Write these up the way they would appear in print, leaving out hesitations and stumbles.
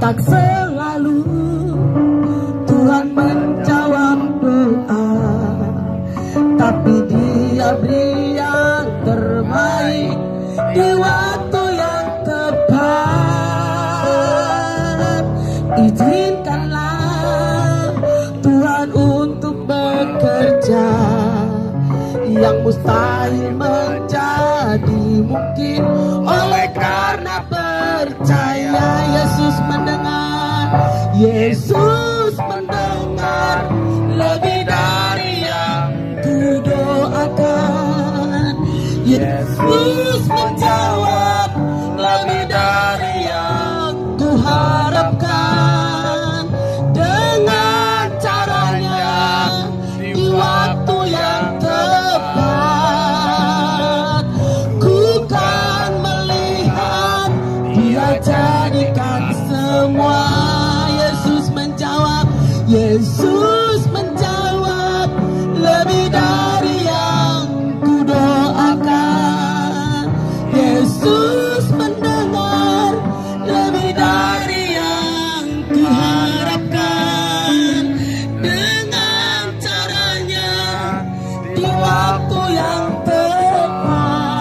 Tak selalu Tuhan menjawab doa, tapi Dia beri yang terbaik di waktu yang tepat. Izinkanlah Tuhan untuk bekerja, yang mustahil menjadi mungkin oleh karena percaya. Yesus mendengar, Yesus mendengar lebih dari yang ku doakan. Yesus menjawab lebih dari yang ku harapkan. Dengan caranya di waktu yang tepat, ku kan melihat Dia jadikan semua. Yesus menjawab, Yesus menjawab lebih dari yang ku doakan. Yesus mendengar lebih dari yang ku harapkan. Dengan caranya di waktu yang tepat,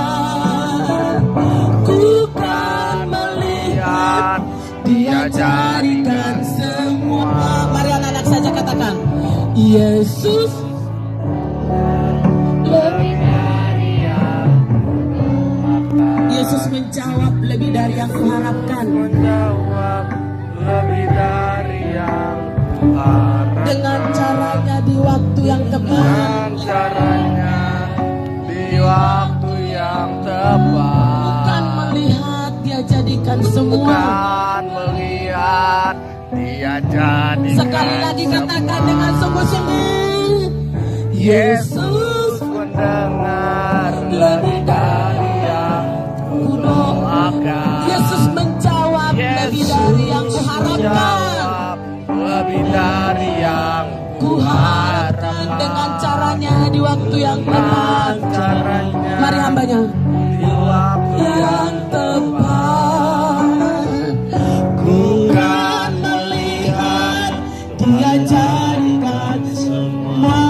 ku kan melihat Dia jadikan semua. Mari anak-anak saja katakan, Yesus lebih dari yang Yesus menjawab lebih dari yang kuharapkan. Menjawab lebih dari yang kuharapkan. Dengan caranya di waktu yang tepat. Dengan caranya di waktu yang tepat. Bukan melihat Dia jadikan semua. Bukan melihat Dia jadikan. Sekali lagi katakan dengan sungguh-sungguh, Yesus mendengar lebih dari yang ku doakan. Yesus menjawab lebih dari yang kuharapkan. Lebih dari yang Kuharapkan dengan caranya di waktu yang tepat. caranya Mari hambanya. di waktu Yang tepat, ku kan melihat Dia jadikan semua.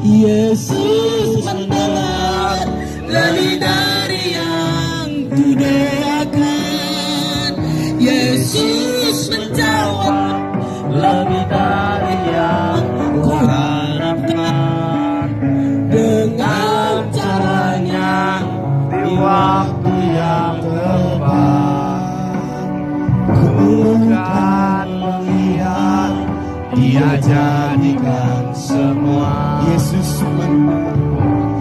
Yesus mendengar lebih dari yang ku doakan. Yesus menjawab lebih dari yang ku harapkan. Dengan caranya di waktu yang tepat, ku kan melihat Dia jadikan semua.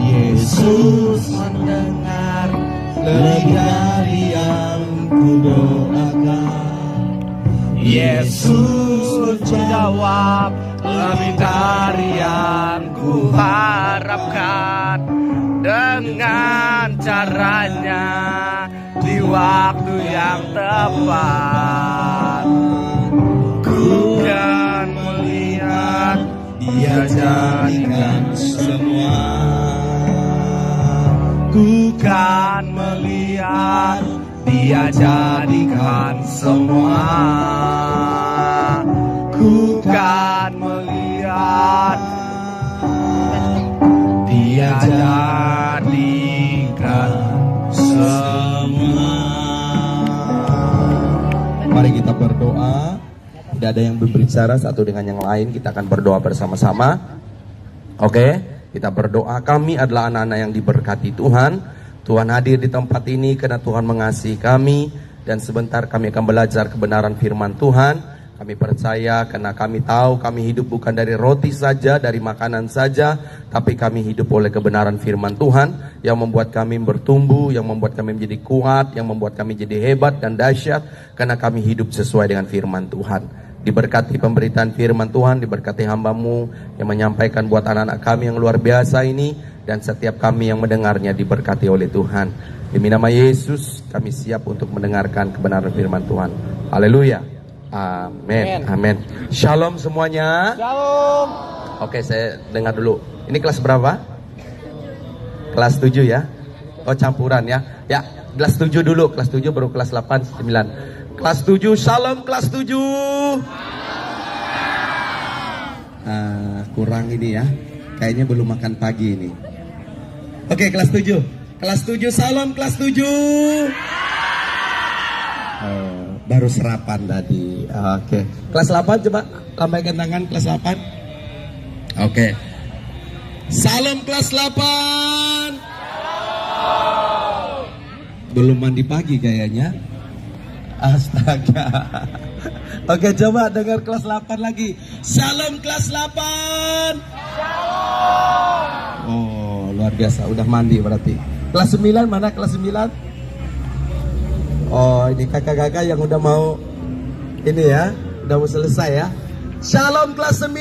Yesus mendengar lebih dari yang ku doakan. Yesus menjawab lebih dari yang ku harapkan. Dengan caranya di waktu yang tepat, ku kan melihat Dia jadikan semua. Ku kan melihat Dia jadikan semua. Ku kan melihat Dia jadikan semua. Mari kita berdoa. Tidak ada yang berbicara satu dengan yang lain. Kita akan berdoa bersama-sama. Oke, kita berdoa. Kami adalah anak-anak yang diberkati Tuhan. Tuhan hadir di tempat ini karena Tuhan mengasihi kami. Dan sebentar kami akan belajar kebenaran firman Tuhan. Kami percaya karena kami tahu kami hidup bukan dari roti saja, dari makanan saja, tapi kami hidup oleh kebenaran firman Tuhan yang membuat kami bertumbuh, yang membuat kami menjadi kuat, yang membuat kami jadi hebat dan dahsyat karena kami hidup sesuai dengan firman Tuhan. Diberkati pemberitaan firman Tuhan, diberkati hamba-Mu yang menyampaikan buat anak-anak kami yang luar biasa ini, dan setiap kami yang mendengarnya diberkati oleh Tuhan. Demi nama Yesus kami siap untuk mendengarkan kebenaran firman Tuhan. Haleluya. Amin. Amin. Shalom semuanya. Shalom. Oke, saya dengar dulu. Ini kelas berapa? Kelas 7 ya. Oh, campuran ya. Ya, kelas 7 dulu. Kelas 7 baru kelas 8, 9. Kelas 7, salam kelas 7. Kurang ini ya. Kayaknya belum makan pagi ini. Oke, kelas 7. Kelas 7, salam kelas 7. Baru serapan tadi. Oke. Kelas 8 coba lambaikan tangan kelas 8. Oke. Salam kelas 8. Belum mandi pagi kayaknya. Astaga. Oke, coba dengar kelas 8 lagi. Salam kelas 8. Oh, luar biasa. Udah mandi berarti. Kelas 9 mana kelas 9? Oh, ini kakak-kakak yang udah mau ini ya, udah mau selesai ya. Shalom kelas 9.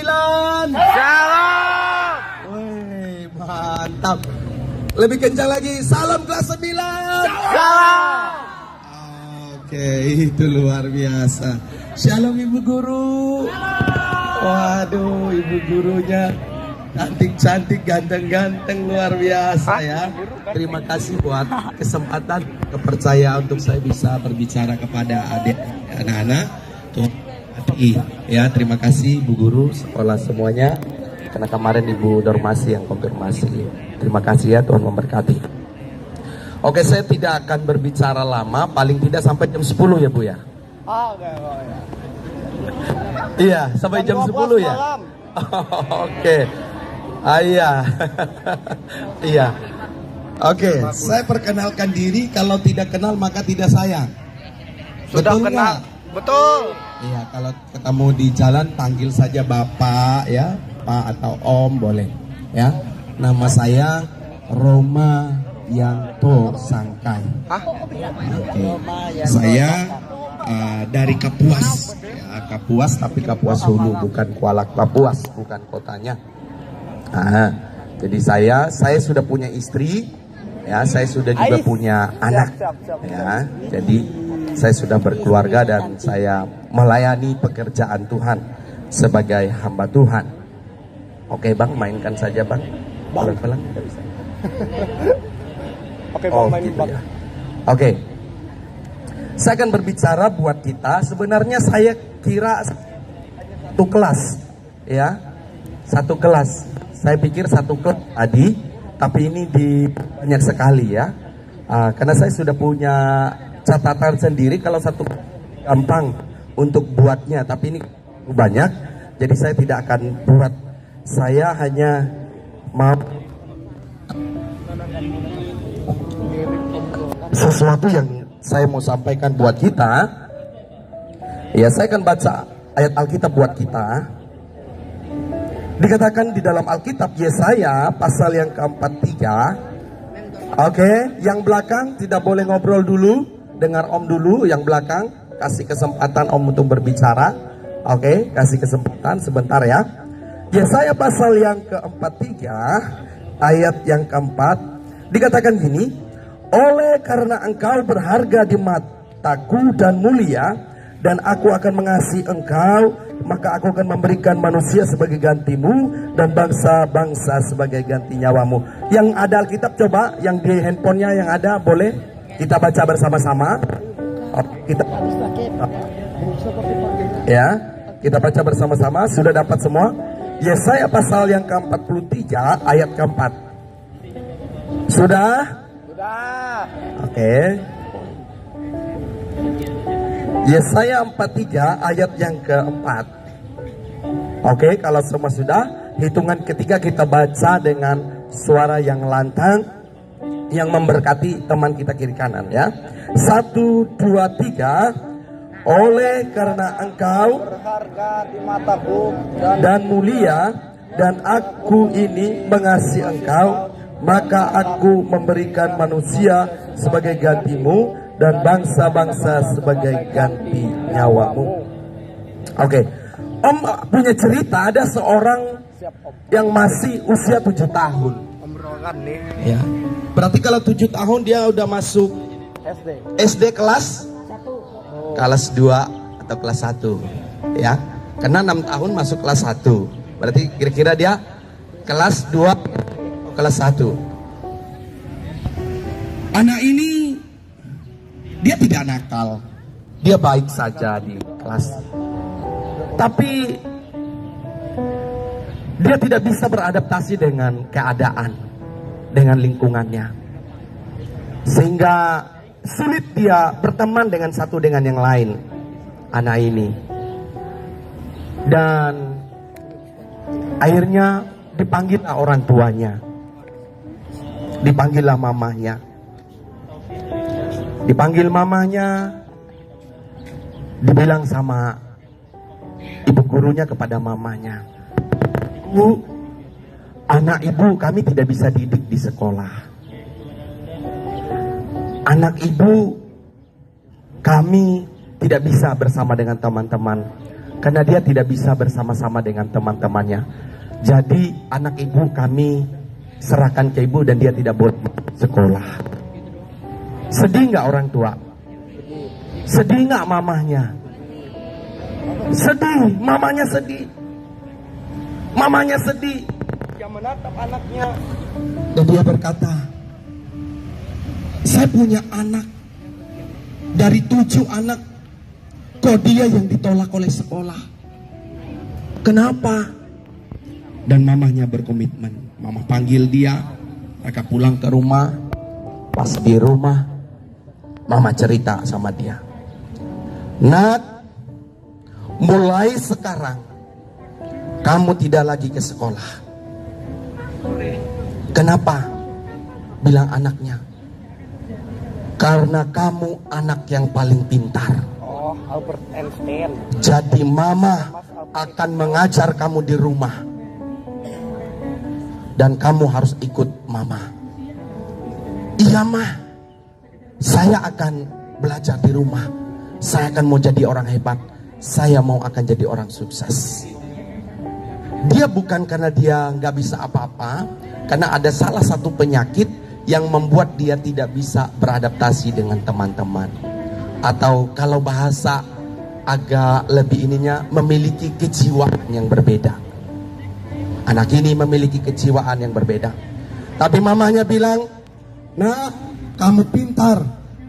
Shalom. Wih, mantap. Lebih kencang lagi. Salam kelas 9. Shalom. Oke, itu luar biasa. Shalom Ibu Guru. Waduh, Ibu gurunya cantik-cantik, ganteng-ganteng, luar biasa ya. Terima kasih buat kesempatan, kepercayaan untuk saya bisa berbicara kepada adik anak-anak. Tuh, ya, terima kasih Bu Guru, sekolah semuanya. Karena kemarin Ibu Dormasi yang konfirmasi. Terima kasih ya, Tuhan memberkati. Oke, saya tidak akan berbicara lama, paling tidak sampai jam 10 ya Bu ya. Iya, sampai jam 10 ya. Oke. Iya. Iya. Oke, saya perkenalkan diri, kalau tidak kenal maka tidak sayang. Sudah Betul kenal. nggak? Betul. Iya, kalau ketemu di jalan panggil saja Bapak ya, Pak atau Om boleh. Ya. Nama saya Roma Yanto Sangkai. Oke. Saya dari Kapuas. Ya, Kapuas tapi Kapuas Hulu, bukan Kuala Kapuas, bukan kotanya. Jadi saya sudah punya istri, ya, saya sudah juga punya anak, ya. Jadi saya sudah berkeluarga dan saya melayani pekerjaan Tuhan sebagai hamba Tuhan. Oke Bang, mainkan saja Bang. Pelan-pelan tidak bisa. Oke, Bang, main gitu Bang. ya. Oke. Saya akan berbicara buat kita. Sebenarnya saya kira satu kelas, ya, satu kelas. Saya pikir satu kelas tadi, tapi ini banyak sekali ya. Karena saya sudah punya catatan sendiri. Kalau satu gampang untuk buatnya, tapi ini banyak. Jadi saya tidak akan buat. Saya hanya mau sesuatu yang saya mau sampaikan buat kita. Ya, saya akan baca ayat Alkitab buat kita. Dikatakan di dalam Alkitab Yesaya pasal yang ke-43. Oke, yang belakang tidak boleh ngobrol dulu, dengar Om dulu. Yang belakang kasih kesempatan Om untuk berbicara. Oke, kasih kesempatan sebentar ya. Yesaya pasal yang ke-43 ayat yang ke-4 dikatakan gini, oleh karena engkau berharga di mataku dan mulia, dan aku akan mengasihi engkau, maka aku akan memberikan manusia sebagai gantimu dan bangsa-bangsa sebagai ganti nyawamu. Yang ada Alkitab coba, yang di handphonenya yang ada boleh kita baca bersama-sama. Kita ya, kita baca bersama-sama. Sudah dapat semua? Yesaya pasal yang ke-43 ayat ke-4. Sudah? Sudah. Oke. Yesaya 43 ayat yang ke-4. Oke, kalau semua sudah, hitungan ketiga kita baca dengan suara yang lantang yang memberkati teman kita kiri kanan ya. 1, 2, 3. Oleh karena engkau Berharga di mataku dan mulia, dan aku ini mengasihi engkau, maka aku memberikan manusia sebagai gantimu dan bangsa-bangsa sebagai ganti nyawamu. Oke, Om punya cerita, ada seorang yang masih usia 7 tahun. Om Rogan nih. Ya, berarti kalau 7 tahun dia udah masuk SD kelas 2 atau kelas 1 ya. Karena 6 tahun masuk kelas 1. Berarti kira-kira dia kelas 2 atau kelas 1. Anak ini dia tidak nakal. dia baik saja di kelas. Tapi dia tidak bisa beradaptasi dengan keadaan, dengan lingkungannya. Sehingga sulit dia berteman dengan satu dengan yang lain, anak ini. Dan akhirnya dipanggillah orang tuanya, dipanggillah mamahnya. Dipanggil mamahnya, dibilang sama ibu gurunya kepada mamanya, "Bu, anak ibu kami tidak bisa didik di sekolah. Anak ibu kami tidak bisa bersama dengan teman-teman, karena dia tidak bisa bersama-sama dengan teman-temannya. Jadi anak ibu kami serahkan ke ibu dan dia tidak boleh sekolah." Sedih nggak orang tua? Sedih nggak mamahnya? Sedih, mamanya sedih. Mamanya sedih. Dia menatap anaknya dan dia berkata, "Saya punya anak, dari 7 anak, kok dia yang ditolak oleh sekolah? Kenapa?" Dan mamahnya berkomitmen. Mama panggil dia, mereka pulang ke rumah. Pas di rumah, mama cerita sama dia, "Nak, mulai sekarang kamu tidak lagi ke sekolah." "Kenapa?" bilang anaknya. "Karena kamu anak yang paling pintar. Oh, Albert Einstein. Jadi mama akan mengajar kamu di rumah. Dan kamu harus ikut mama." "Iya mah, saya akan belajar di rumah. Saya akan mau jadi orang hebat. Saya mau akan jadi orang sukses." Dia bukan karena dia nggak bisa apa-apa, karena ada salah satu penyakit yang membuat dia tidak bisa beradaptasi dengan teman-teman. Atau kalau bahasa agak lebih ininya, memiliki kejiwaan yang berbeda. Anak ini memiliki kejiwaan yang berbeda. Tapi mamanya bilang, "Nah, kamu pintar,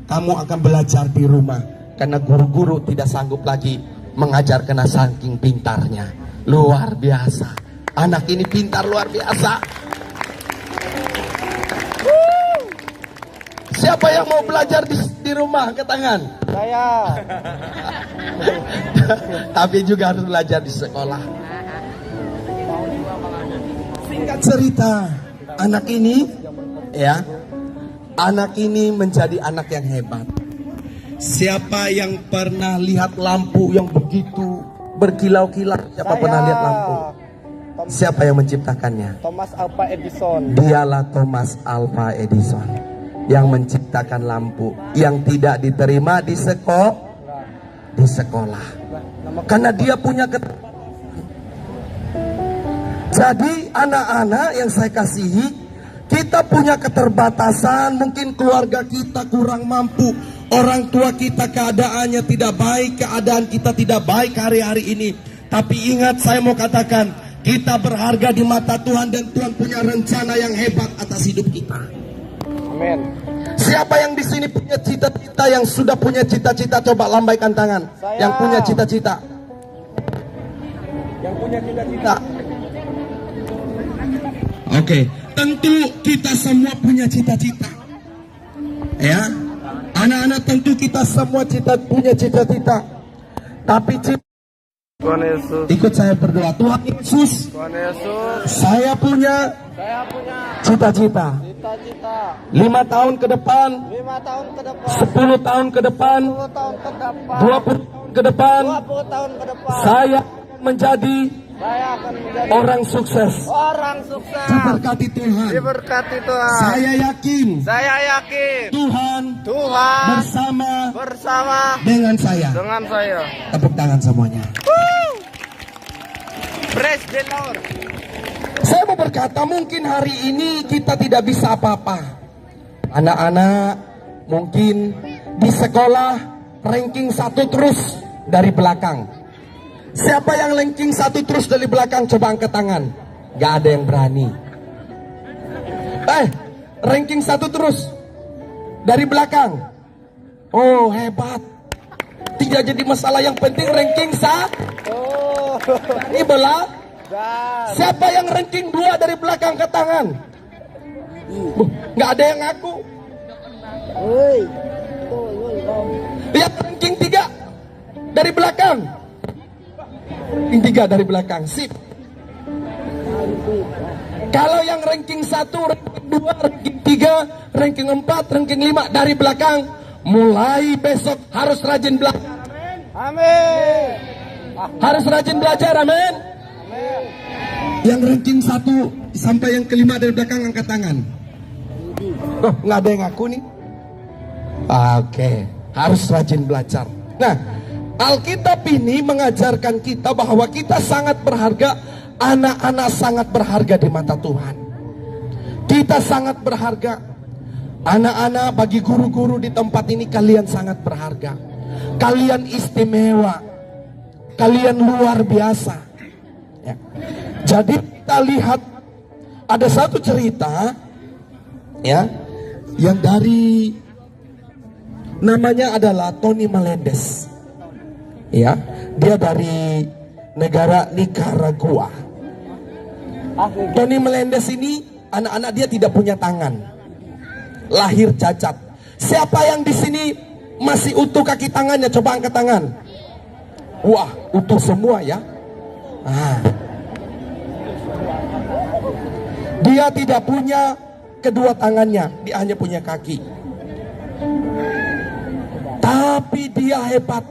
kamu akan belajar di rumah." Karena guru-guru tidak sanggup lagi mengajar karena saking pintarnya. Luar biasa. Anak ini pintar luar biasa. Siapa yang mau belajar di rumah? Ke tangan. Saya. Tapi juga harus belajar di sekolah. Singkat cerita, anak ini menjadi anak yang hebat. Siapa yang pernah lihat lampu yang begitu berkilau-kilau? Siapa pernah lihat lampu? Siapa yang menciptakannya? Thomas Alva Edison. Dialah Thomas Alva Edison yang menciptakan lampu yang tidak diterima di sekolah. Karena dia punya Jadi anak-anak yang saya kasihi, kita punya keterbatasan, mungkin keluarga kita kurang mampu, orang tua kita keadaannya tidak baik, keadaan kita tidak baik hari-hari ini. Tapi ingat, saya mau katakan, kita berharga di mata Tuhan dan Tuhan punya rencana yang hebat atas hidup kita. Amin. Siapa yang di sini punya cita-cita, yang sudah punya cita-cita, coba lambaikan tangan. Saya. Yang punya cita-cita. Yang punya cita-cita. Oke, tentu kita semua punya cita-cita. Ya, anak-anak, tentu kita semua punya cita-cita. Tapi Tuhan Yesus. ikut saya berdoa. Tuhan Yesus, Tuhan Yesus. saya punya cita-cita. Cita-cita. 5 tahun ke depan, 5 tahun ke depan. 10 tahun ke depan, 10 tahun ke depan. 20 tahun ke depan, 20 tahun ke depan. saya menjadi Saya akan menjadi orang sukses. orang sukses. Diberkati Tuhan. Diberkati Tuhan. Saya yakin Saya yakin Tuhan Tuhan bersama dengan saya. saya. Tepuk tangan semuanya. Praise the Lord. Saya mau berkata, mungkin hari ini kita tidak bisa apa-apa. Anak-anak mungkin di sekolah ranking 1 terus dari belakang. Siapa yang ranking 1 terus dari belakang? Coba angkat tangan. Gak ada yang berani. Ranking 1 terus dari belakang. Oh, hebat. Tidak jadi masalah, yang penting ranking Oh. ini bola. Dan. Siapa yang ranking 2 dari belakang ke tangan? Nggak ada yang ngaku. Lihat ranking 3 dari belakang. Ranking 3 dari belakang. Sip. Kalau yang ranking 1, ranking 2, ranking 3, ranking 4, ranking 5 dari belakang, mulai besok harus rajin belajar. Amin. Harus rajin belajar, amin. Yang ranking 1 sampai yang kelima dari belakang angkat tangan. Oh, nggak ada yang ngaku nih. Oke, harus rajin belajar. Nah, Alkitab ini mengajarkan kita bahwa kita sangat berharga. Anak-anak sangat berharga di mata Tuhan. Kita sangat berharga. Anak-anak, bagi guru-guru di tempat ini, kalian sangat berharga. Kalian istimewa. Kalian luar biasa. Ya. Jadi kita lihat ada satu cerita, ya, yang dari namanya adalah Tony Melendez. Ya, dia dari negara Nicaragua. Tony Melendez ini, anak-anak dia tidak punya tangan, lahir cacat. Siapa yang di sini masih utuh kaki tangannya? Coba angkat tangan. Wah, utuh semua ya. Dia tidak punya kedua tangannya, dia hanya punya kaki. Tapi dia hebat.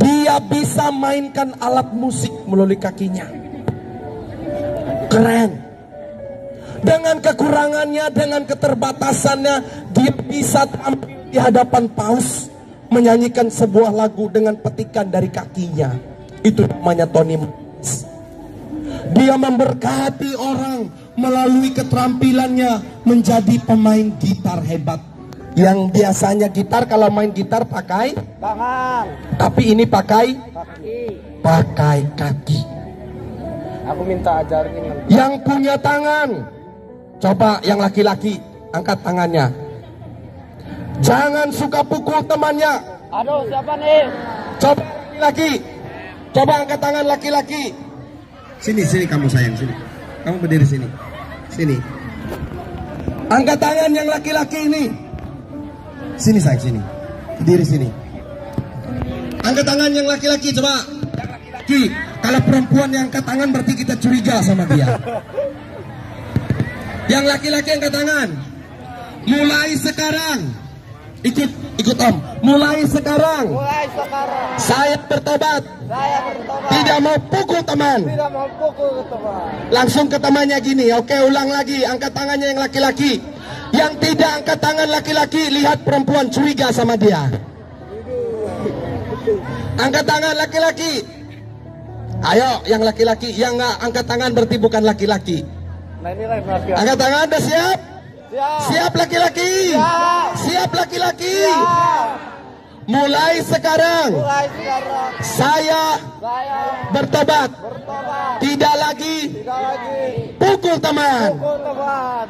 Dia bisa mainkan alat musik melalui kakinya. Keren. Dengan kekurangannya, dengan keterbatasannya, dia bisa tampil di hadapan paus, menyanyikan sebuah lagu dengan petikan dari kakinya. Itu namanya Tony Melendez. Dia memberkati orang melalui keterampilannya menjadi pemain gitar hebat. Yang biasanya gitar, kalau main gitar pakai Tangan. tapi ini pakai Kaki. kaki. Aku minta ajarin. Yang punya tangan, coba yang laki-laki angkat tangannya. Jangan suka pukul temannya. Aduh, siapa nih? Coba laki-laki, coba angkat tangan laki-laki. Sini kamu sayang, sini. Kamu berdiri sini. Sini. Angkat tangan yang laki-laki ini. Sini sayang, sini. Berdiri sini. Angkat tangan yang laki-laki, coba. Laki. Kalau perempuan yang angkat tangan berarti kita curiga sama dia. Yang laki-laki angkat tangan. Mulai sekarang. Ikut Om. Mulai sekarang. Mulai sekarang. Saya bertobat. Saya bertobat. Tidak mau pukul teman. Tidak mau pukul teman. Langsung ke temannya gini. Oke, ulang lagi. Angkat tangannya yang laki-laki. Yang tidak angkat tangan laki-laki, lihat perempuan, curiga sama dia. Angkat tangan laki-laki. Ayo, yang laki-laki. Yang nggak angkat tangan berarti bukan laki-laki. Nah, ini lain lagi. Angkat tangan, udah siap? Siap. Siap laki-laki. Siap. Siap laki-laki. Siap. Mulai sekarang Mulai sekarang. saya Saya bertobat. bertobat. Tidak lagi Tidak lagi pukul teman. pukul teman.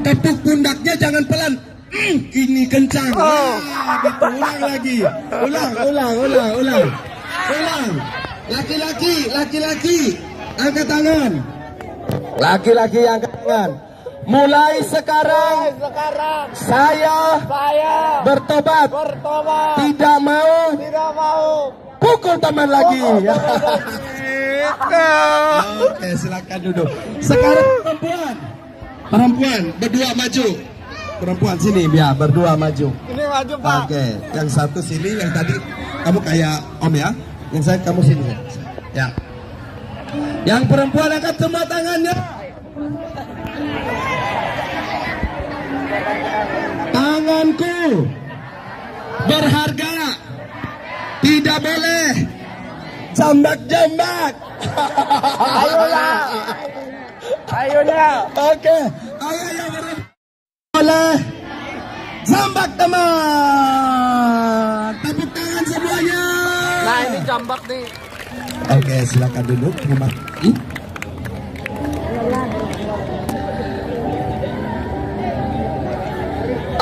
Tepuk pundaknya jangan pelan. Ini kencang. Gitu. Ulang lagi. Ulang. Laki-laki. Angkat tangan. Laki-laki angkat tangan. Mulai sekarang Mulai sekarang saya saya bertobat. bertobat. Tidak mau Tidak mau pukul teman lagi. Itu. Oke, silakan duduk. Sekarang perempuan berdua maju. Perempuan sini biar berdua maju. Ini maju Pak. Oke, yang satu sini, yang tadi kamu kayak Om ya. Yang saya kamu sini. Ya. Yang perempuan angkat semua tangannya. Tanganku berharga. Tidak boleh jambak-jambak. Ayolah. Oke, ayo yang boleh jambak teman. Tepuk tangan semuanya. Nah, ini jambak nih. Oke, silakan duduk. Terima kasih.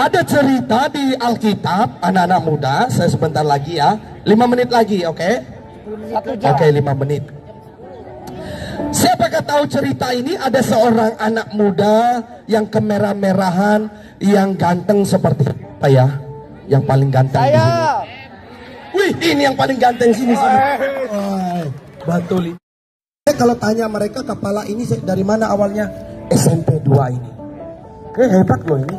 Ada cerita di Alkitab, anak-anak muda, saya sebentar lagi ya, 5 menit lagi, oke? Oke, 5 menit. Siapakah tahu cerita ini? Ada seorang anak muda yang kemerah-merahan, yang ganteng seperti apa ya? Yang paling ganteng di sini. Wih, ini yang paling ganteng sini. Betul. Kalau tanya mereka, kepala ini dari mana awalnya? SMP 2 ini. Hebat loh ini.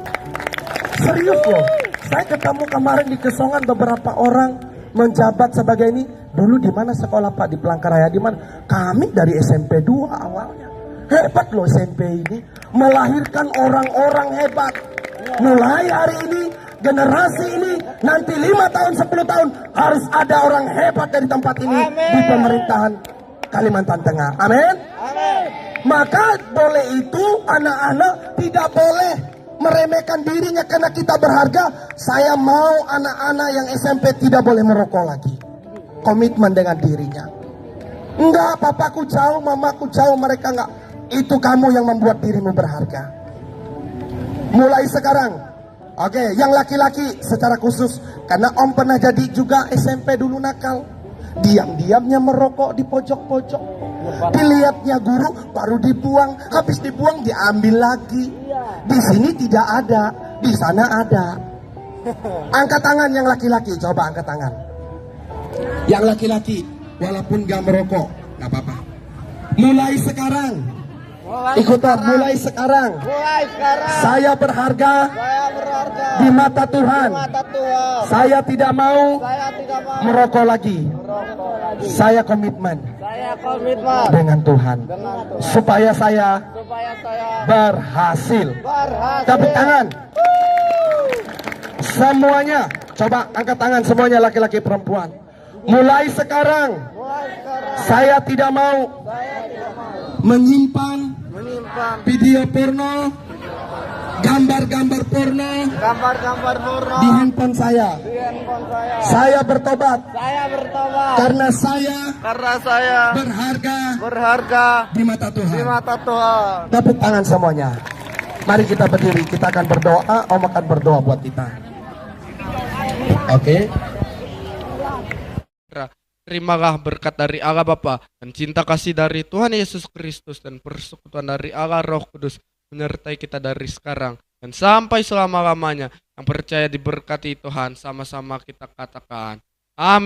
Serius loh. Saya ketemu kemarin di Kesongan beberapa orang menjabat sebagai ini. Dulu di mana sekolah Pak? Di Pelangkaraya. Di mana? Kami dari SMP 2 awalnya. Hebat loh SMP ini. Melahirkan orang-orang hebat. Mulai hari ini, generasi ini, nanti 5 tahun, 10 tahun, harus ada orang hebat dari tempat ini. Amen. Di pemerintahan Kalimantan Tengah. Amin. Maka boleh itu anak-anak tidak boleh meremehkan dirinya karena kita berharga. Saya mau anak-anak yang SMP tidak boleh merokok lagi. Komitmen dengan dirinya. Enggak, papaku jauh, mamaku jauh, mereka enggak. Itu kamu yang membuat dirimu berharga. Mulai sekarang. Oke, yang laki-laki secara khusus. Karena om pernah jadi juga SMP dulu nakal. Diam-diamnya merokok di pojok-pojok. Dilihatnya guru, baru dibuang. Habis dibuang, diambil lagi. Di sini tidak ada, di sana ada. Angkat tangan yang laki-laki, coba angkat tangan. Yang laki-laki, walaupun gak merokok, gak apa-apa. Mulai sekarang. Ikutan, mulai sekarang. Saya berharga di mata Tuhan. Saya tidak mau merokok lagi. Saya komitmen dengan Tuhan. Supaya saya berhasil. Tepuk tangan. Semuanya, coba angkat tangan semuanya, laki-laki perempuan. Mulai sekarang, saya tidak mau menyimpan video porno, gambar-gambar porno di handphone saya. Saya bertobat. Karena saya berharga di mata Tuhan. Tepuk tangan semuanya. Mari kita berdiri, kita akan berdoa. Om akan berdoa buat kita. Oke. Terimalah berkat dari Allah Bapa dan cinta kasih dari Tuhan Yesus Kristus dan persekutuan dari Allah Roh Kudus menyertai kita dari sekarang dan sampai selama-lamanya. Yang percaya diberkati Tuhan, sama-sama kita katakan amin.